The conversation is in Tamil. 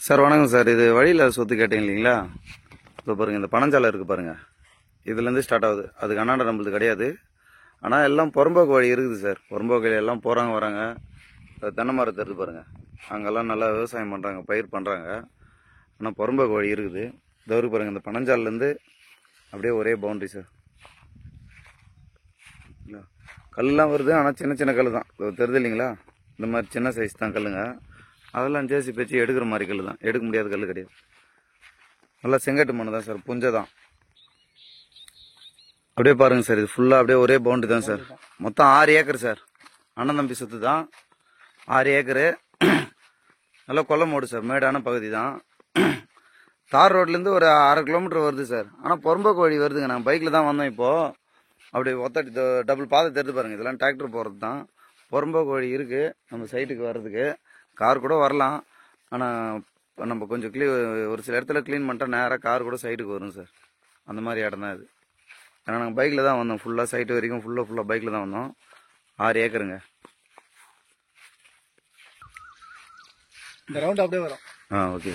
சார் வணக்கம் சார். இது வழியில் சொத்து கேட்டீங்க இல்லைங்களா? இப்போ பாருங்கள், இந்த பனஞ்சாலை இருக்குது பாருங்கள், இதுலேருந்து ஸ்டார்ட் ஆகுது. அதுக்கு அண்ணாண்ட நம்மளுது கிடையாது. ஆனால் எல்லாம் புறம்போக்கு வழி இருக்குது சார். புறம்போக்கு வழி எல்லாம் போகிறாங்க வராங்க. தென்னை மரத்தை எடுத்து பாருங்கள், அங்கெல்லாம் நல்லா விவசாயம் பண்ணுறாங்க, பயிர் பண்ணுறாங்க. ஆனால் புறம்போக்கு வழி இருக்குது. இதோ பாருங்கள், இந்த பனஞ்சாலேருந்து அப்படியே ஒரே பவுண்ட்ரி சார். இல்லை கல்லாம் வருது, ஆனால் சின்ன சின்ன கல் தான். தெரியுது இல்லைங்களா? இந்த மாதிரி சின்ன சைஸ் தான் கல்லுங்க. அதெல்லாம் ஜேசி வச்சு எடுக்கிற மாதிரி கல் தான், எடுக்க முடியாத கல் கிடையாது. நல்லா செங்கட்டு மண்ணு தான் சார், புஞ்சை தான். அப்படியே பாருங்கள் சார், இது ஃபுல்லாக அப்படியே ஒரே பவுண்டரி தான் சார். மொத்தம் 6 ஏக்கர் சார். அண்ணன் தம்பி சொத்து தான். 6 ஏக்கரு. நல்லா கொல்லை மோடு சார், மேடான பகுதி தான். தார் ரோட்லேருந்து ஒரு 1/2 கிலோமீட்டர் வருது சார். ஆனால் புறம்போக்கு வழி வருதுங்க. நான் பைக்கில் தான் வந்தோம் இப்போது. அப்படி ஒத்தடி டபுள் பாதை தெரிஞ்சு பாருங்கள். இதெல்லாம் டிராக்டர் போகிறது தான். புறம்போக்கு வழி இருக்குது நம்ம சைட்டுக்கு வர்றதுக்கு. கார் கூட வரலாம். ஆனால் நம்ம கொஞ்சம் ஒரு சில இடத்துல க்ளீன் பண்ணிட்டா நேராக கார் கூட சைட்டுக்கு வரும் சார். அந்த மாதிரி இடம் தான் இது. ஏன்னா நாங்கள் பைக்கில் தான் வந்தோம். ஃபுல்லாக சைட்டு வரைக்கும் ஃபுல்லாக பைக்கில் தான் வந்தோம். 6 ஏக்கருங்க. இந்த ரவுண்ட் அப்படியே வரும். ஓகே.